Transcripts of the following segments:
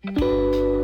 Hello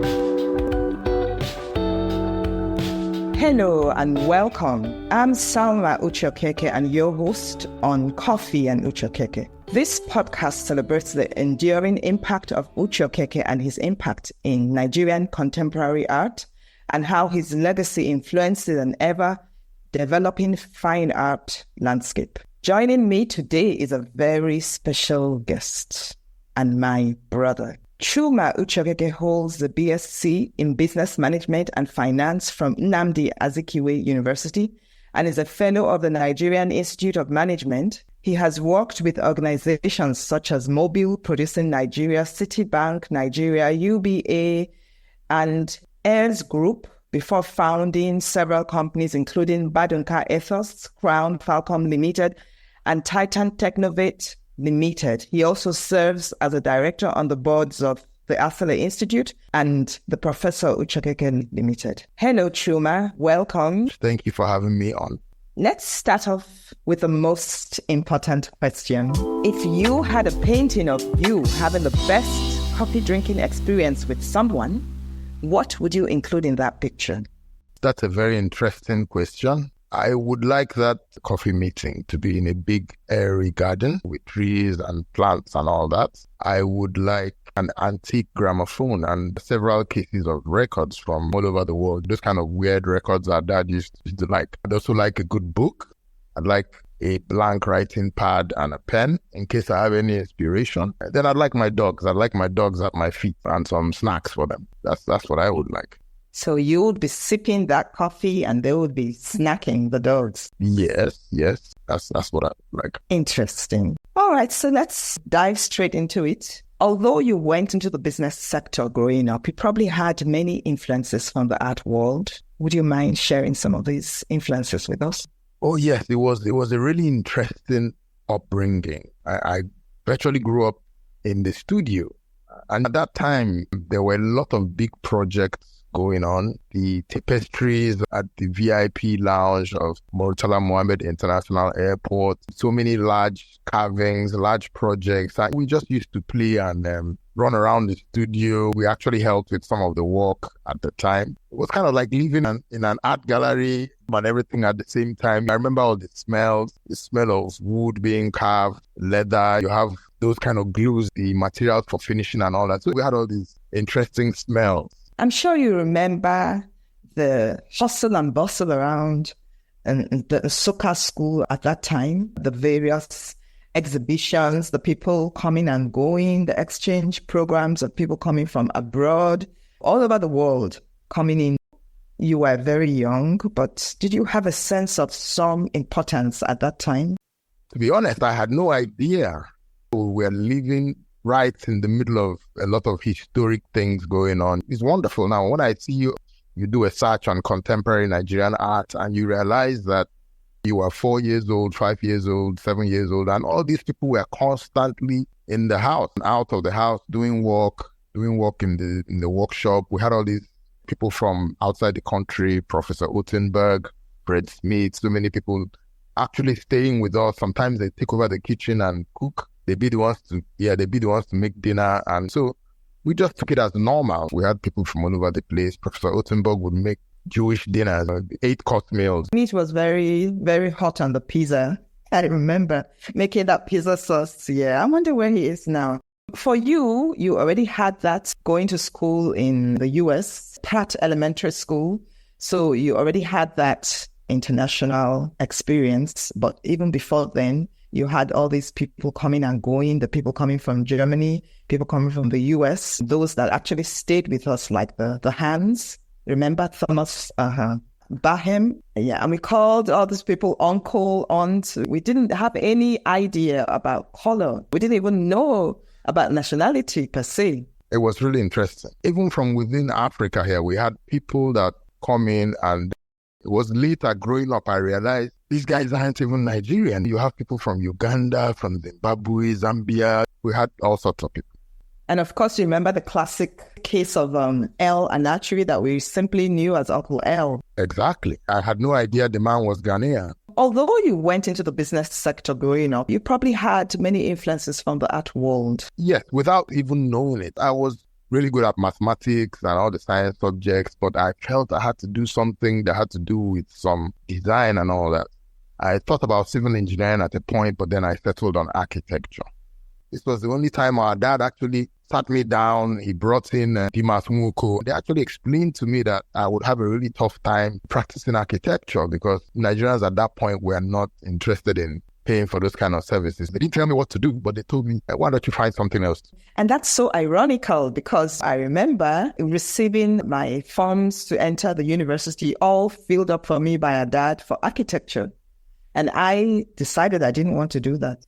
and welcome. I'm Chuma Uche-Okeke and your host on Coffee and Uche-Okeke. This podcast celebrates the enduring impact of Uche-Okeke and his impact in Nigerian contemporary art and how his legacy influences an ever-developing fine art landscape. Joining me today is a very special guest and my brother. Chuma Uche-Okeke holds the BSc in Business Management and Finance from Nnamdi Azikiwe University and is a fellow of the Nigerian Institute of Management. He has worked with organizations such as Mobile Producing Nigeria, Citibank Nigeria, UBA, and Heirs Group before founding several companies including Badunka Ethos, Crown Falcom Limited, and Titan Technovate Limited. He also serves as a director on the boards of the Asale Institute and the Professor Uche-Okeke Limited. Hello, Chuma. Welcome. Thank you for having me on. Let's start off with the most important question. If you had a painting of you having the best coffee drinking experience with someone, what would you include in that picture? That's a very interesting question. I would like that coffee meeting to be in a big airy garden with trees and plants and all that. I would like an antique gramophone and several cases of records from all over the world. Those kind of weird records that Dad used to like. I'd also like a good book. I'd like a blank writing pad and a pen in case I have any inspiration. Then I'd like my dogs. I'd like my dogs at my feet and some snacks for them. That's what I would like. So you would be sipping that coffee and they would be snacking the dogs. Yes. That's what I like. Interesting. All right, so let's dive straight into it. Although you went into the business sector growing up, you probably had many influences from the art world. Would you mind sharing some of these influences with us? Oh, yes. It was a really interesting upbringing. I virtually grew up in the studio. And at that time, there were a lot of big projects going on. The tapestries at the VIP lounge of Murtala Mohammed International Airport, so many large carvings, large projects. We just used to play and run around the studio. We actually helped with some of the work at the time. It was kind of like living in an art gallery and everything at the same time. I remember all the smells, the smell of wood being carved, leather. You have those kind of glues, the materials for finishing and all that. So we had all these interesting smells. I'm sure you remember the hustle and bustle around the Soka school at that time, the various exhibitions, the people coming and going, the exchange programs of people coming from abroad, all over the world coming in. You were very young, but did you have a sense of some importance at that time? To be honest, I had no idea. We were living right in the middle of a lot of historic things going on. It's wonderful. Now, when I see you do a search on contemporary Nigerian art and you realize that you are 4 years old, 5 years old, 7 years old, and all these people were constantly in the house, out of the house, doing work in the workshop. We had all these people from outside the country, Professor Ottenberg, Fred Smith, so many people actually staying with us. Sometimes they take over the kitchen and cook. They'd be the ones to make dinner. And so we just took it as normal. We had people from all over the place. Professor Ottenberg would make Jewish dinners, 8-course meals. Meat was very, very hot on the pizza. I remember making that pizza sauce. Yeah, I wonder where he is now. For you, you already had that going to school in the US, Pratt Elementary School. So you already had that international experience. But even before then, you had all these people coming and going, the people coming from Germany, people coming from the US, those that actually stayed with us, like the Hans. Remember Thomas Bahem? Yeah, and we called all these people uncle, aunt. We didn't have any idea about color. We didn't even know about nationality per se. It was really interesting. Even from within Africa here, we had people that come in, and it was later growing up, I realized these guys aren't even Nigerian. You have people from Uganda, from Zimbabwe, Zambia. We had all sorts of people. And of course, you remember the classic case of El Anachiri that we simply knew as Uncle El. Exactly. I had no idea the man was Ghanaian. Although you went into the business sector growing up, you probably had many influences from the art world. Yes, without even knowing it. I was really good at mathematics and all the science subjects, but I felt I had to do something that had to do with some design and all that. I thought about civil engineering at a point, but then I settled on architecture. This was the only time our dad actually sat me down. He brought in Dimas Nwoko. They actually explained to me that I would have a really tough time practicing architecture because Nigerians at that point were not interested in paying for those kind of services. They didn't tell me what to do, but they told me, why don't you find something else? And that's so ironical because I remember receiving my forms to enter the university all filled up for me by a dad for architecture. And I decided I didn't want to do that.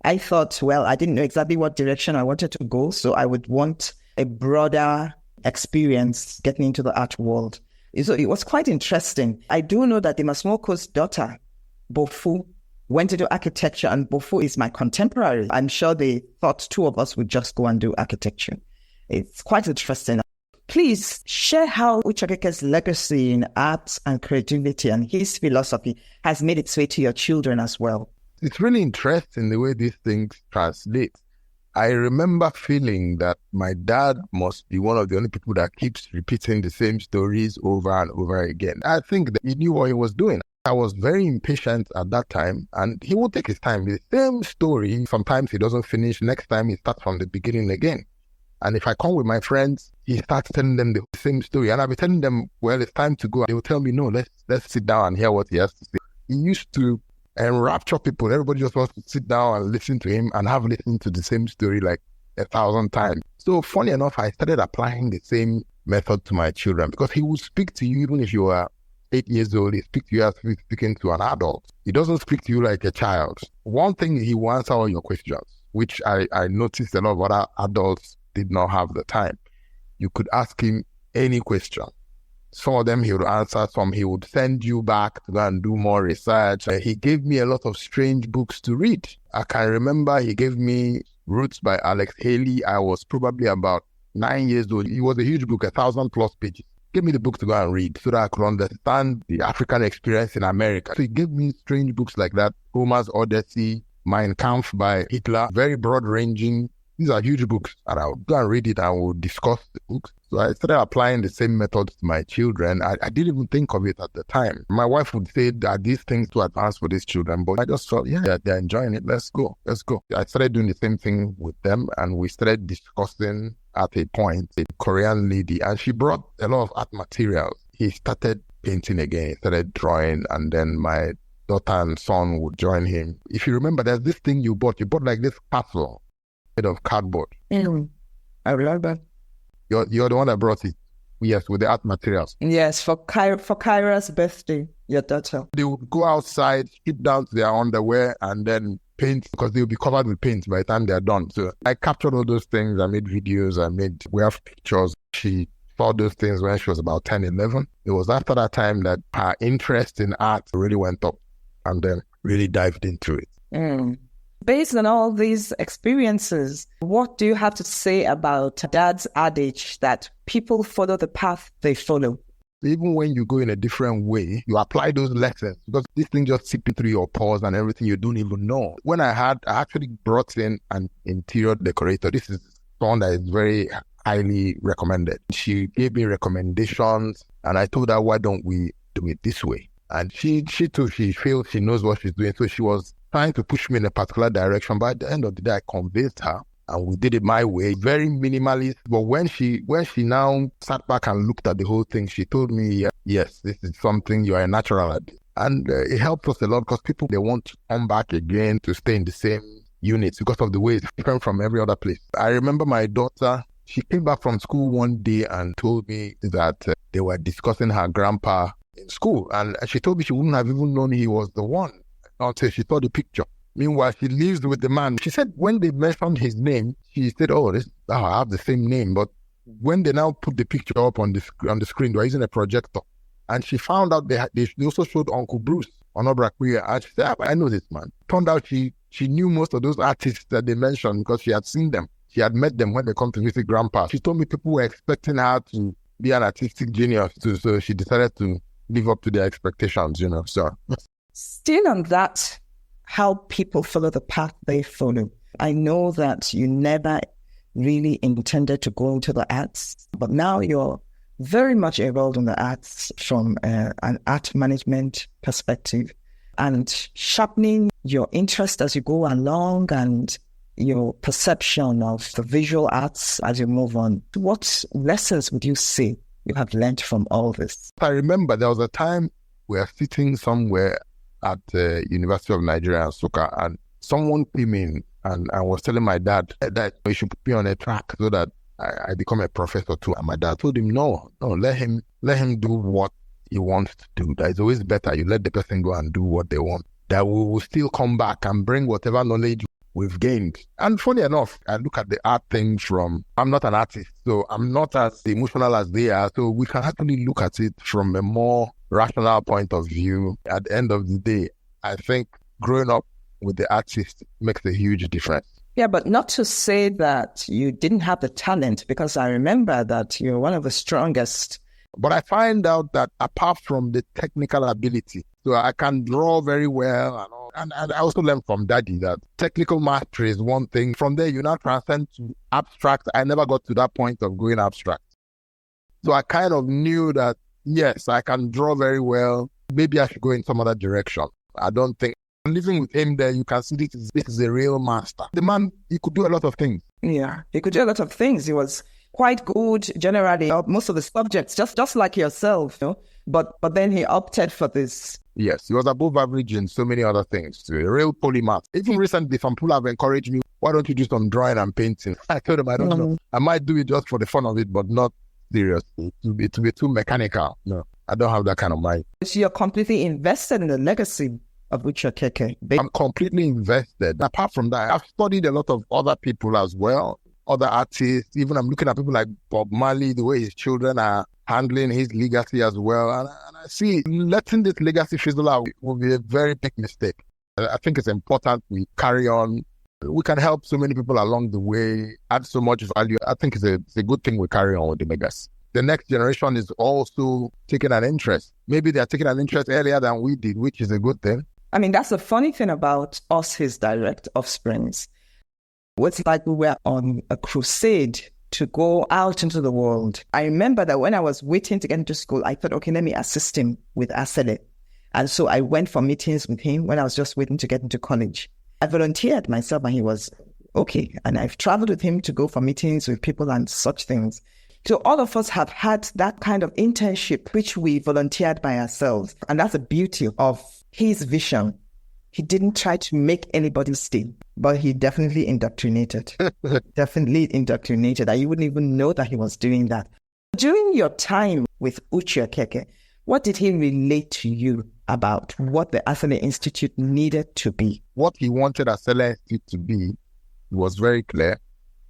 I thought, well, I didn't know exactly what direction I wanted to go, so I would want a broader experience getting into the art world. So it was quite interesting. I do know that Dimas Nwoko's daughter, Bofu, went into architecture, and Bofu is my contemporary. I'm sure they thought two of us would just go and do architecture. It's quite interesting. Please share how Uche-Okeke's legacy in arts and creativity and his philosophy has made its way to your children as well. It's really interesting the way these things translate. I remember feeling that my dad must be one of the only people that keeps repeating the same stories over and over again. I think that he knew what he was doing. I was very impatient at that time, and he would take his time. The same story, sometimes he doesn't finish. Next time he starts from the beginning again. And if I come with my friends, he starts telling them the same story. And I'll be telling them, well, it's time to go. They will tell me, no, let's sit down and hear what he has to say. He used to enrapture people. Everybody just wants to sit down and listen to him and have listened to the same story like 1,000 times. So funny enough, I started applying the same method to my children because he would speak to you even if you were 8 years old. He speaks to you as if he's speaking to an adult. He doesn't speak to you like a child. One thing, he will answer all your questions, which I noticed a lot of other adults did not have the time. You could ask him any question. Some of them he would answer, some he would send you back to go and do more research. He gave me a lot of strange books to read. I can remember he gave me Roots by Alex Haley. I was probably about 9 years old. It was a huge book, 1,000+ pages. Give me the book to go and read so that I could understand the African experience in America. So he gave me strange books like that. Homer's Odyssey, Mein Kampf by Hitler, very broad-ranging. These are huge books, and I would go and read it and we'll discuss the books. So I started applying the same methods to my children. I didn't even think of it at the time. My wife would say that these things too advanced for these children, but I just thought, yeah, they're enjoying it. Let's go. I started doing the same thing with them, and we started discussing at a point a Korean lady, and she brought a lot of art materials. He started painting again, he started drawing, and then my daughter and son would join him. If you remember, there's this thing you bought like this castle made of cardboard. I remember. You're the one that brought it. Yes, with the art materials. Yes, for Kyra's birthday, your daughter. They would go outside, strip down to their underwear, and then paint because they'll be covered with paint by the time they're done. So I captured all those things. I made videos. We have pictures. She saw those things when she was about 10, 11. It was after that time that her interest in art really went up and then really dived into it. Based on all these experiences, what do you have to say about Dad's adage that people follow the path they follow? Even when you go in a different way, you apply those lessons because this thing just seeping through your pores and everything you don't even know. When I actually brought in an interior decorator. This is someone that is very highly recommended. She gave me recommendations and I told her, why don't we do it this way? And she too, she feels she knows what she's doing. So she was trying to push me in a particular direction. But at the end of the day, I convinced her and we did it my way, very minimalist. But when she now sat back and looked at the whole thing, she told me, yes, this is something you are a natural at. And it helped us a lot because people, they want to come back again to stay in the same units because of the way it's different from every other place. I remember my daughter, she came back from school one day and told me that they were discussing her grandpa in school. And she told me she wouldn't have even known he was the one until she saw the picture. Meanwhile, she lives with the man. She said when they mentioned his name, she said, I have the same name. But when they now put the picture up on the screen, they're using a projector. And she found out they also showed Uncle Bruce on Obrakuya. And she said, I know this man. Turned out she knew most of those artists that they mentioned because she had seen them. She had met them when they come to visit Grandpa. She told me people were expecting her to be an artistic genius too. So she decided to live up to their expectations, So still on that, how people follow the path they follow. I know that you never really intended to go into the arts, but now you're very much involved in the arts from an art management perspective and sharpening your interest as you go along and your perception of the visual arts as you move on. What lessons would you say you have learned from all this? I remember there was a time we were sitting somewhere at the University of Nigeria, Nsukka, and someone came in and I was telling my dad that he should put me on a track so that I become a professor too. And my dad told him, no, let him do what he wants to do. That is always better. You let the person go and do what they want. That we will still come back and bring whatever knowledge we've gained. And funny enough, I look at the art thing I'm not an artist, so I'm not as emotional as they are. So we can actually look at it from a more rational point of view. At the end of the day, I think growing up with the artist makes a huge difference. Yeah, but not to say that you didn't have the talent, because I remember that you're one of the strongest. But I find out that apart from the technical ability, so I can draw very well and all. And I also learned from Daddy that technical mastery is one thing. From there, you now transcend to abstract. I never got to that point of going abstract. So I kind of knew that, yes, I can draw very well. Maybe I should go in some other direction. I don't think. Living with him there, you can see this is a real master. The man, he could do a lot of things. Yeah, he could do a lot of things. He was quite good generally, most of the subjects, just like yourself, you know? But then he opted for this. Yes, he was above average in so many other things. A real polymath. Even recently, some people have encouraged me, why don't you do some drawing and painting? I told them I don't know. I might do it just for the fun of it, but not seriously. To be too mechanical. No, I don't have that kind of mind. So you're completely invested in the legacy of Uche-Okeke. I'm completely invested. Apart from that, I've studied a lot of other people as well, other artists. Even I'm looking at people like Bob Marley, the way his children are handling his legacy as well. And I see letting this legacy fizzle out will be a very big mistake. I think it's important we carry on. We can help so many people along the way, add so much value. I think it's a good thing we carry on with the legacy. The next generation is also taking an interest. Maybe they're taking an interest earlier than we did, which is a good thing. I mean, that's the funny thing about us, his direct offsprings. It's like we were on a crusade to go out into the world. I remember that when I was waiting to get into school, I thought, okay, let me assist him with Asele. And so I went for meetings with him when I was just waiting to get into college. I volunteered myself and he was okay. And I've traveled with him to go for meetings with people and such things. So all of us have had that kind of internship, which we volunteered by ourselves. And that's the beauty of his vision. He didn't try to make anybody stay, but he definitely indoctrinated. Definitely indoctrinated. And you wouldn't even know that he was doing that. During your time with Uche-Okeke, what did he relate to you about what the Asele Institute needed to be? What he wanted Asele Institute to be was very clear.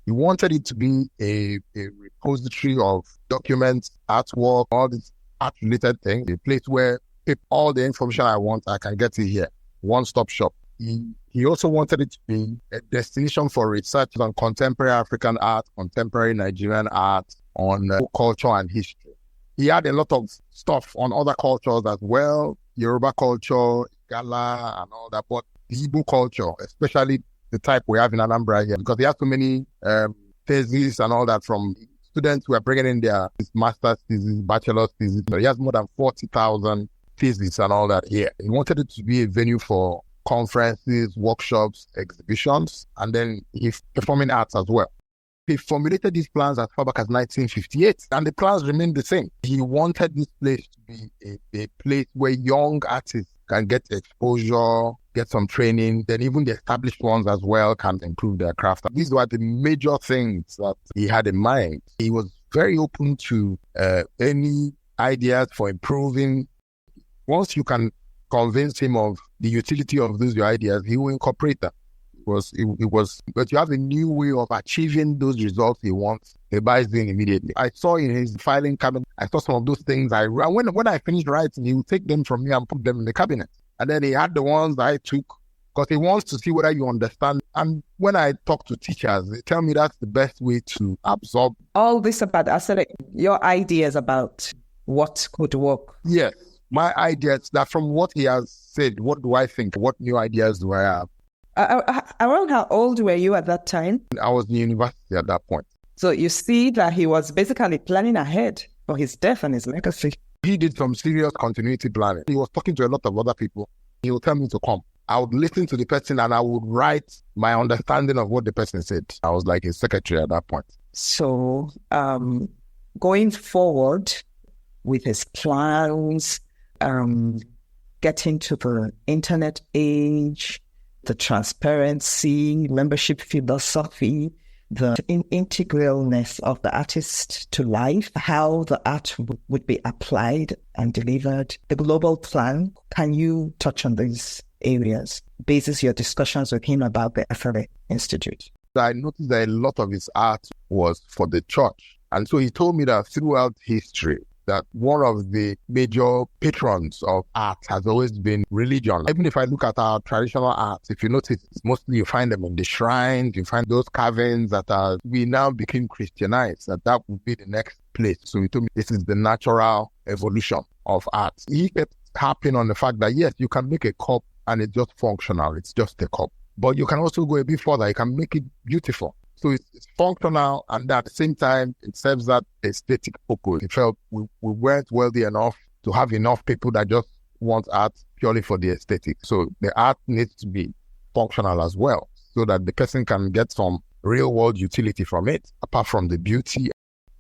He wanted it to be a repository of documents, artwork, all these art-related things, a place where if all the information I want, I can get it here. One-stop shop. He also wanted it to be a destination for research on contemporary African art, contemporary Nigerian art, on culture and history. He had a lot of stuff on other cultures as well, Yoruba culture, Gala, and all that, but the Igbo culture, especially the type we have in Anambra here, because he has so many theses and all that from students who are bringing in their master's thesis, bachelor's thesis. He has more than 40,000 thesis and all that here. He wanted it to be a venue for conferences, workshops, exhibitions, and then he's performing arts as well. He formulated these plans as far back as 1958, and the plans remain the same. He wanted this place to be a place where young artists can get exposure, get some training, then even the established ones as well can improve their craft. These were the major things that he had in mind. He was very open to any ideas for improving. Once you can convince him of the utility of those your ideas, he will incorporate them. But you have a new way of achieving those results he wants. He buys them immediately. I saw in his filing cabinet, I saw some of those things. When I finished writing, he would take them from me and put them in the cabinet. And then he had the ones I took because he wants to see whether you understand. And when I talk to teachers, they tell me that's the best way to absorb. All this about Asele, your ideas about what could work. Yes, my ideas that from what he has said, what do I think? What new ideas do I have? Around how old were you at that time? I was in university at that point. So you see that he was basically planning ahead for his death and his legacy. He did some serious continuity planning. He was talking to a lot of other people. He would tell me to come. I would listen to the person and I would write my understanding of what the person said. I was like his secretary at that point. So going forward with his plans, getting to the internet age, the transparency, membership philosophy, the integralness of the artist to life, how the art would be applied and delivered, the global plan. Can you touch on these areas, basis your discussions with him about the S3E Institute? I noticed that a lot of his art was for the church. And so he told me that throughout history, that one of the major patrons of art has always been religion. Even if I look at our traditional art, if you notice, mostly you find them in the shrines, you find those carvings we now became Christianized, that would be the next place. So he told me this is the natural evolution of art. He kept harping on the fact that yes, you can make a cup and it's just functional, it's just a cup. But you can also go a bit further, you can make it beautiful. So it's functional, and at the same time, it serves that aesthetic purpose. He felt we weren't wealthy enough to have enough people that just want art purely for the aesthetic. So the art needs to be functional as well, so that the person can get some real-world utility from it, apart from the beauty.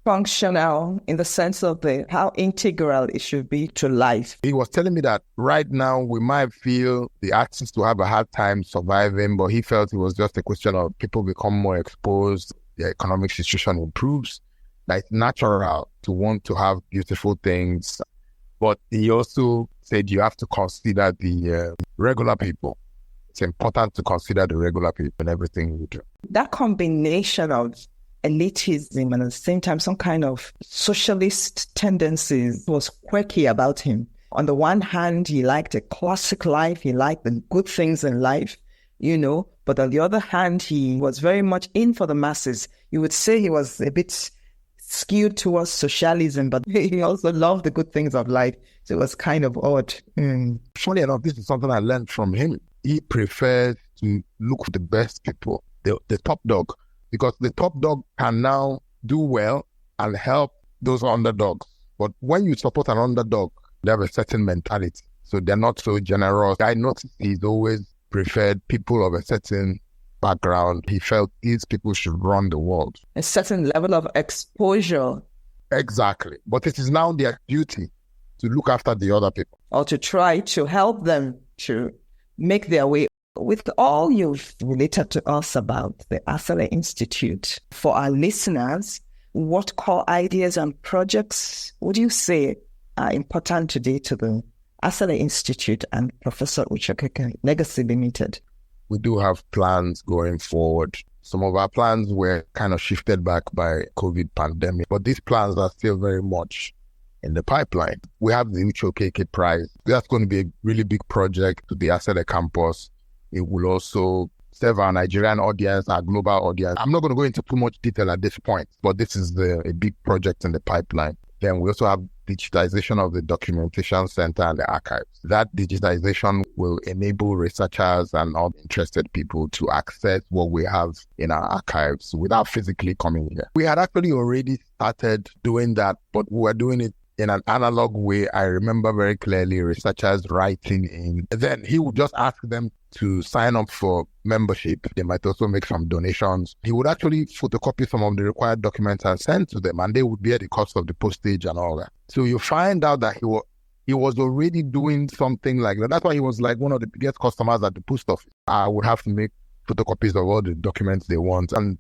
Functional in the sense of how integral it should be to life. He was telling me that right now we might feel the artists to have a hard time surviving, but he felt it was just a question of people become more exposed, the economic situation improves, that it's natural to want to have beautiful things. But he also said you have to consider the regular people. It's important to consider the regular people in everything you do. That combination of elitism and at the same time some kind of socialist tendencies was quirky about him. On the one hand, he liked a classic life, he liked the good things in life, but on the other hand, he was very much in for the masses. You would say he was a bit skewed towards socialism, but he also loved the good things of life. So it was kind of odd. Funny enough, this is something I learned from him. He preferred to look for the best people, the top dog. Because the top dog can now do well and help those underdogs. But when you support an underdog, they have a certain mentality. So they're not so generous. I noticed he's always preferred people of a certain background. He felt these people should run the world. A certain level of exposure. Exactly. But it is now their duty to look after the other people. Or to try to help them to make their way. With all you've related to us about the S3E Institute, for our listeners, what core ideas and projects would you say are important today to the S3E Institute and Professor Uche-Okeke Legacy Limited? We do have plans going forward. Some of our plans were kind of shifted back by COVID pandemic, but these plans are still very much in the pipeline. We have the Uche-Okeke Prize. That's going to be a really big project to the S3E campus. It will also serve our Nigerian audience, our global audience. I'm not going to go into too much detail at this point, but this is a big project in the pipeline. Then we also have digitization of the documentation center and the archives. That digitization will enable researchers and all interested people to access what we have in our archives without physically coming here. We had actually already started doing that, but we were doing it in an analog way. I remember very clearly researchers writing in. Then he would just ask them to sign up for membership. They might also make some donations. He would actually photocopy some of the required documents and send to them, and they would bear the cost of the postage and all that. So you find out that he was already doing something like that. That's why he was like one of the biggest customers at the post office. I would have to make photocopies of all the documents they want and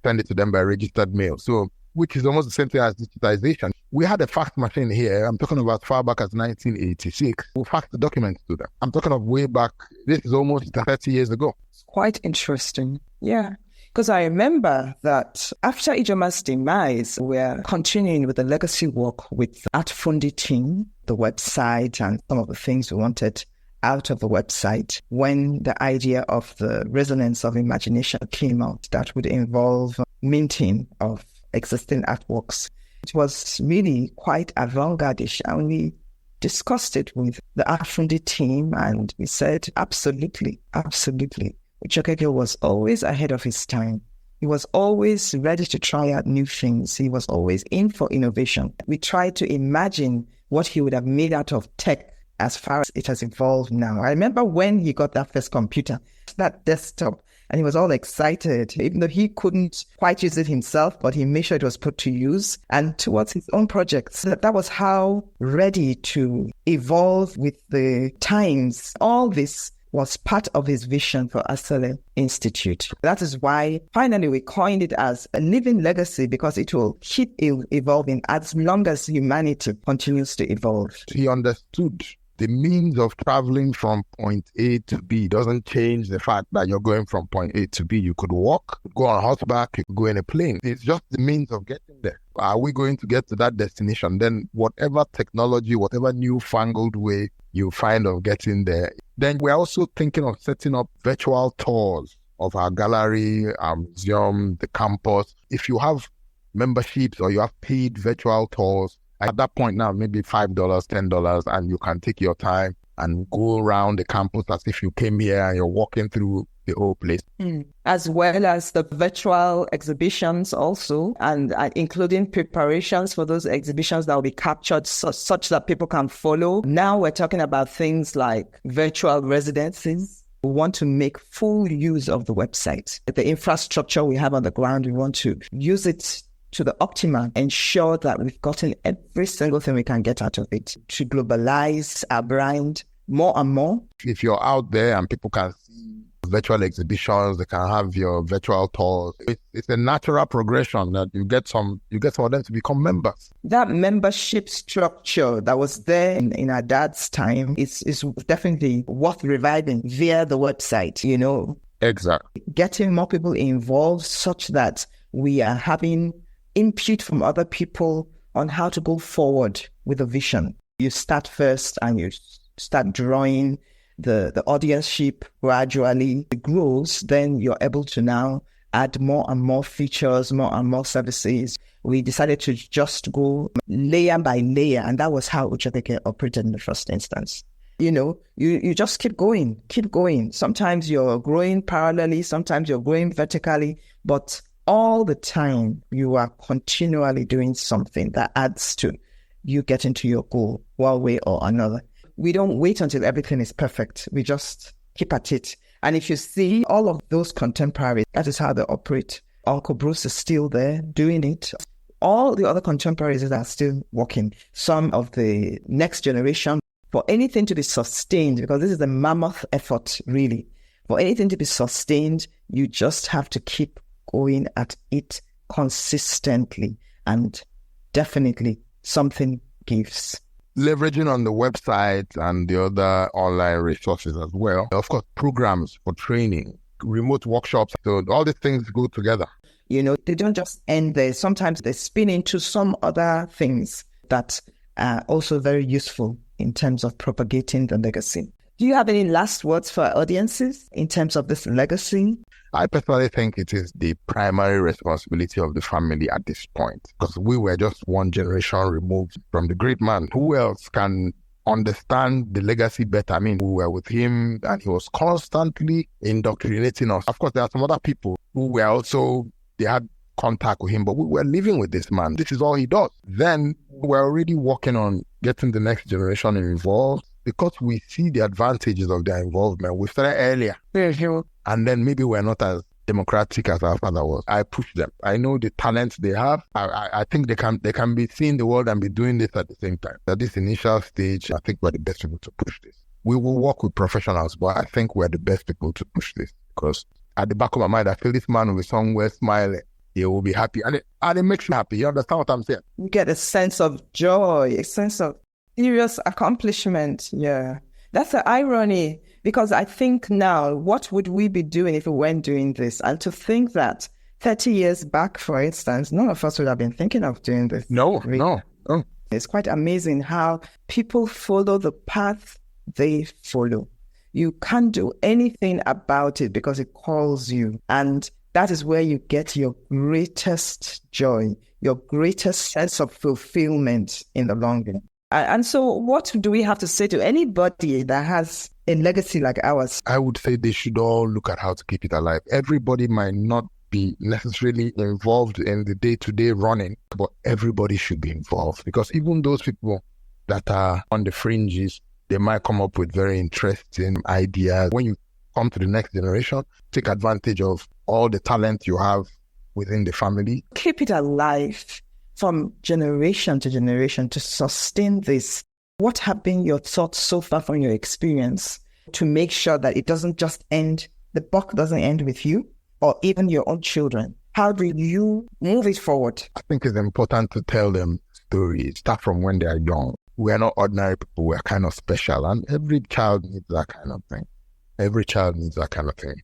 send it to them by registered mail. So, which is almost the same thing as digitization. We had a fax machine here. I'm talking about far back as 1986. We faxed the documents to them. I'm talking of way back. This is almost 30 years ago. It's quite interesting. Yeah. Because I remember that after Ijeoma's demise, we're continuing with the legacy work with the Art Fundi team, the website, and some of the things we wanted out of the website when the idea of the resonance of imagination came out that would involve minting of existing artworks. It was really quite avant-garde-ish, and we discussed it with the Art Fundi team, and we said, absolutely, Uche-Okeke was always ahead of his time. He was always ready to try out new things. He was always in for innovation. We tried to imagine what he would have made out of tech as far as it has evolved now. I remember when he got that first computer, that desktop, and he was all excited, even though he couldn't quite use it himself, but he made sure it was put to use and towards his own projects. So that was how ready to evolve with the times. All this was part of his vision for Asale Institute. That is why finally we coined it as a living legacy, because it will keep evolving as long as humanity continues to evolve. He understood the means of traveling from point A to B doesn't change the fact that you're going from point A to B. You could walk, go on horseback, you could go in a plane. It's just the means of getting there. Are we going to get to that destination? Then whatever technology, whatever newfangled way you find of getting there, then we're also thinking of setting up virtual tours of our gallery, our museum, the campus. If you have memberships or you have paid virtual tours, at that point now, maybe $5, $10, and you can take your time and go around the campus as if you came here and you're walking through the whole place. As well as the virtual exhibitions also, and including preparations for those exhibitions that will be captured such that people can follow. Now we're talking about things like virtual residencies. We want to make full use of the website. The infrastructure we have on the ground, we want to use it to the optimum, ensure that we've gotten every single thing we can get out of it to globalize our brand more and more. If you're out there and people can see virtual exhibitions, they can have your virtual tours. It's a natural progression that you get some of them to become members. That membership structure that was there in our dad's time is definitely worth reviving via the website, Exactly. Getting more people involved such that we are having input from other people on how to go forward with a vision. You start first and you start drawing the audienceship gradually. It grows, then you're able to now add more and more features, more and more services. We decided to just go layer by layer, and that was how Uche-Okeke operated in the first instance. You just keep going. Sometimes you're growing parallelly, sometimes you're growing vertically, but all the time, you are continually doing something that adds to you getting to your goal one way or another. We don't wait until everything is perfect. We just keep at it. And if you see all of those contemporaries, that is how they operate. Uncle Bruce is still there doing it. All the other contemporaries are still working. Some of the next generation, for anything to be sustained, because this is a mammoth effort, really. For anything to be sustained, you just have to keep going at it consistently, and definitely something gives. Leveraging on the website and the other online resources as well. Of course, programs for training, remote workshops, so all these things go together. They don't just end there. Sometimes they spin into some other things that are also very useful in terms of propagating the legacy. Do you have any last words for our audiences in terms of this legacy? I personally think it is the primary responsibility of the family at this point, because we were just one generation removed from the great man. Who else can understand the legacy better? I mean, we were with him and he was constantly indoctrinating us. Of course, there are some other people who were also, they had contact with him, but we were living with this man. This is all he does. Then we're already working on getting the next generation involved, because we see the advantages of their involvement. We started earlier. And then maybe we're not as democratic as our father was. I push them. I know the talents they have. I think they can be seeing the world and be doing this at the same time. At this initial stage, I think we're the best people to push this. We will work with professionals, but I think we're the best people to push this, because at the back of my mind, I feel this man will be somewhere smiling. He will be happy. And it makes me happy. You understand what I'm saying? You get a sense of joy, a sense of serious accomplishment. Yeah. That's the irony, because I think now, what would we be doing if we weren't doing this? And to think that 30 years back, for instance, none of us would have been thinking of doing this. No. It's quite amazing how people follow the path they follow. You can't do anything about it because it calls you. And that is where you get your greatest joy, your greatest sense of fulfillment in the long run. And so what do we have to say to anybody that has a legacy like ours? I would say they should all look at how to keep it alive. Everybody might not be necessarily involved in the day-to-day running, but everybody should be involved, because even those people that are on the fringes, they might come up with very interesting ideas. When you come to the next generation, take advantage of all the talent you have within the family. Keep it alive from generation to generation to sustain this. What have been your thoughts so far from your experience to make sure that it doesn't just end, the buck doesn't end with you or even your own children? How do you move it forward? I think it's important to tell them stories, start from when they are young. We're not ordinary people, we're kind of special, and every child needs that kind of thing. Every child needs that kind of thing.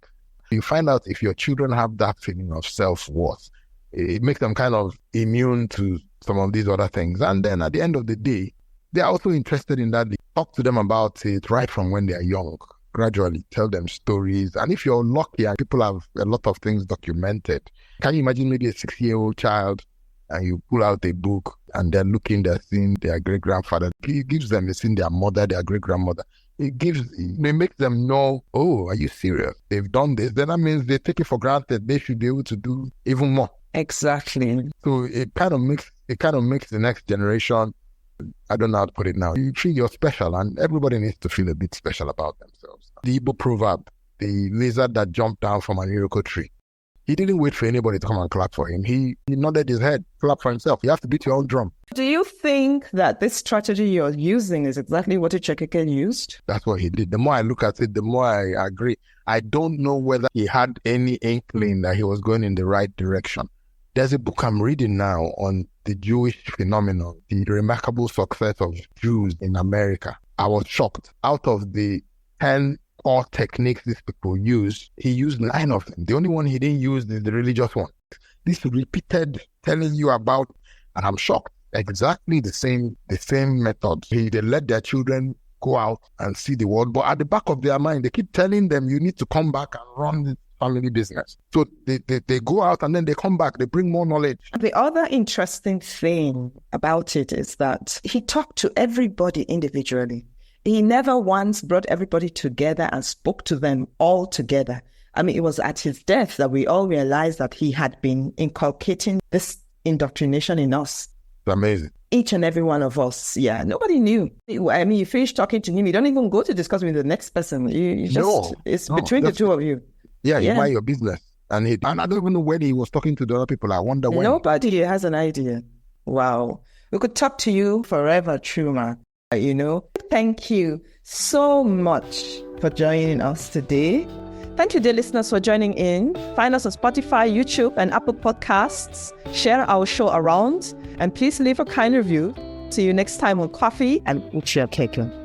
You find out if your children have that feeling of self-worth, it makes them kind of immune to some of these other things. And then at the end of the day, they're also interested in that. Talk to them about it right from when they're young. Gradually tell them stories. And if you're lucky and people have a lot of things documented, can you imagine maybe a 6-year-old child and you pull out a book and they're seeing their great-grandfather. It gives them, they've seen their mother, their great-grandmother. They make them know, oh, are you serious? They've done this. Then that means they take it for granted. They should be able to do even more. Exactly. So it kind of makes the next generation, I don't know how to put it now. You feel you're special, and everybody needs to feel a bit special about themselves. The Igbo proverb, the lizard that jumped down from an iroko tree. He didn't wait for anybody to come and clap for him. He nodded his head, clapped for himself. You have to beat your own drum. Do you think that this strategy you're using is exactly what Uche-Okeke used? That's what he did. The more I look at it, the more I agree. I don't know whether he had any inkling that he was going in the right direction. There's a book I'm reading now on the Jewish phenomenon, the remarkable success of Jews in America. I was shocked. Out of the 10 core techniques these people use, he used 9 of them. The only one he didn't use is the religious one. This repeated telling you about, and I'm shocked, exactly the same method. They let their children go out and see the world, but at the back of their mind, they keep telling them, you need to come back and run the family business. So they go out and then they come back, they bring more knowledge. The other interesting thing about it is that he talked to everybody individually. He never once brought everybody together and spoke to them all together. I mean, it was at his death that we all realized that he had been inculcating this indoctrination in us. It's amazing. Each and every one of us. Yeah, nobody knew. I mean, you finish talking to him, you don't even go to discuss with the next person. It's between the two of you. Yeah, you mind your business. And I don't even know when he was talking to the other people. I wonder when. Nobody has an idea. Wow. We could talk to you forever, Chuma. Thank you so much for joining us today. Thank you, dear listeners, for joining in. Find us on Spotify, YouTube, and Apple Podcasts. Share our show around, and please leave a kind review. See you next time on Coffee and Uche-Okeke.